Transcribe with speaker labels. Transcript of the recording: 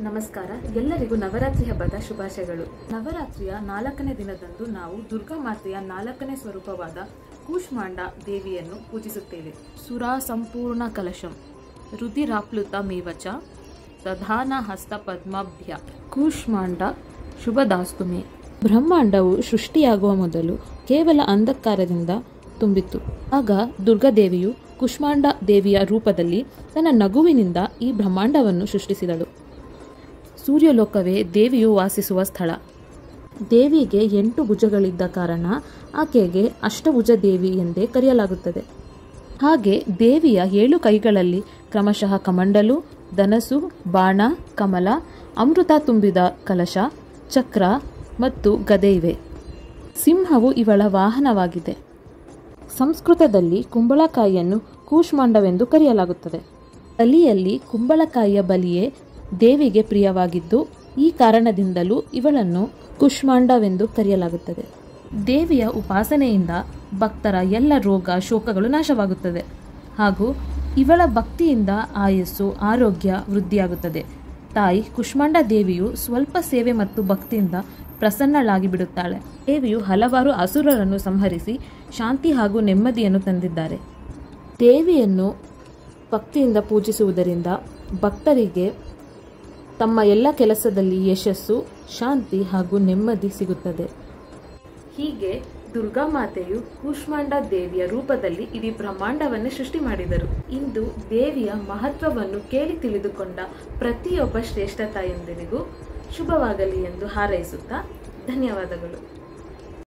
Speaker 1: ನಮಸ್ಕಾರ. ಎಲ್ಲರಿಗೂ ನವರಾತ್ರಿ ಹಬ್ಬದ ಶುಭಾಶಯಗಳು. ನವರಾತ್ರಿಯ 4ನೇ ದಿನದಂದು ನಾವು ದುರ್ಗಾ ಮಾತೆಯ 4ನೇ ಸ್ವರೂಪವಾದ ಕೂಷ್ಮಾಂಡ ದೇವಿಯನ್ನು ಪೂಜಿಸುತ್ತೇವೆ. ಸುರಾ ಸಂಪೂರ್ಣ ಕಲಶಂ ರುಧಿರಾಪ್ಲುತ ಮೇವಚ ದಧಾನ ಹಸ್ತ ಪದ್ಮಾಭ್ಯ ಕೂಷ್ಮಾಂಡ ಶುಭದಾಸ್ತುಮೆ. ಬ್ರಹ್ಮಾಂಡವು ಸೃಷ್ಟಿಯಾಗುವ ಮೊದಲು ಕೇವಲ ಅಂಧಕಾರದಿಂದ ತುಂಬಿತ್ತು. ಆಗ ದುರ್ಗಾದೇವಿಯು ಕೂಷ್ಮಾಂಡ ದೇವಿಯ ರೂಪದಲ್ಲಿ ತನ್ನ ನಗುವಿನಿಂದ ಈ ಬ್ರಹ್ಮಾಂಡವನ್ನು ಸೃಷ್ಟಿಸಿದಳು. ಸೂರ್ಯಲೋಕವೇ ದೇವಿಯು ವಾಸಿಸುವ ಸ್ಥಳ. ದೇವಿಗೆ 8 ಭುಜಗಳಿದ್ದ ಕಾರಣ ಆಕೆಗೆ ಅಷ್ಟಭುಜ ದೇವಿ ಎಂದೇ ಕರೆಯಲಾಗುತ್ತದೆ. ಹಾಗೆ ದೇವಿಯ 7 ಕೈಗಳಲ್ಲಿ ಕ್ರಮಶಃ ಕಮಂಡಲು, ಧನಸು, ಬಾಣ, ಕಮಲ, ಅಮೃತ ತುಂಬಿದ ಕಲಶ, ಚಕ್ರ ಮತ್ತು ಗದೆ ಇವೆ. ಸಿಂಹವು ಇವಳ ವಾಹನವಾಗಿದೆ. ಸಂಸ್ಕೃತದಲ್ಲಿ ಕುಂಬಳಕಾಯಿಯನ್ನು ಕೂಷ್ಮಾಂಡವೆಂದು ಕರೆಯಲಾಗುತ್ತದೆ. ಬಲಿಯಲ್ಲಿ ಕುಂಬಳಕಾಯಿಯ ಬಲಿಯೇ ದೇವಿಗೆ ಪ್ರಿಯವಾಗಿದ್ದು ಈ ಕಾರಣದಿಂದಲೂ ಇವಳನ್ನು ಕೂಷ್ಮಾಂಡವೆಂದು ಕರೆಯಲಾಗುತ್ತದೆ. ದೇವಿಯ ಉಪಾಸನೆಯಿಂದ ಭಕ್ತರ ಎಲ್ಲ ರೋಗ ಶೋಕಗಳು ನಾಶವಾಗುತ್ತದೆ ಹಾಗೂ ಇವಳ ಭಕ್ತಿಯಿಂದ ಆಯಸ್ಸು ಆರೋಗ್ಯ ವೃದ್ಧಿಯಾಗುತ್ತದೆ. ತಾಯಿ ಕೂಷ್ಮಾಂಡ ದೇವಿಯು ಸ್ವಲ್ಪ ಸೇವೆ ಮತ್ತು ಭಕ್ತಿಯಿಂದ ಪ್ರಸನ್ನಳಾಗಿ ಬಿಡುತ್ತಾಳೆ. ದೇವಿಯು ಹಲವಾರು ಅಸುರರನ್ನು ಸಂಹರಿಸಿ ಶಾಂತಿ ಹಾಗೂ ನೆಮ್ಮದಿಯನ್ನು ತಂದಿದ್ದಾರೆ. ದೇವಿಯನ್ನು ಭಕ್ತಿಯಿಂದ ಪೂಜಿಸುವುದರಿಂದ ಭಕ್ತರಿಗೆ ತಮ್ಮ ಎಲ್ಲ ಕೆಲಸದಲ್ಲಿ ಯಶಸ್ಸು, ಶಾಂತಿ ಹಾಗೂ ನೆಮ್ಮದಿ ಸಿಗುತ್ತದೆ. ಹೀಗೆ ದುರ್ಗಾ ಮಾತೆಯು ಕೂಷ್ಮಾಂಡ ದೇವಿಯ ರೂಪದಲ್ಲಿ ಇಡೀ ಬ್ರಹ್ಮಾಂಡವನ್ನು ಸೃಷ್ಟಿ ಮಾಡಿದರು. ಇಂದು ದೇವಿಯ ಮಹತ್ವವನ್ನು ಕೇಳಿ ತಿಳಿದುಕೊಂಡ ಪ್ರತಿಯೊಬ್ಬ ಶ್ರೇಷ್ಠ ತಾಯಂದಿರಿಗೂ ಶುಭವಾಗಲಿ ಎಂದು ಹಾರೈಸುತ್ತಾ ಧನ್ಯವಾದಗಳು.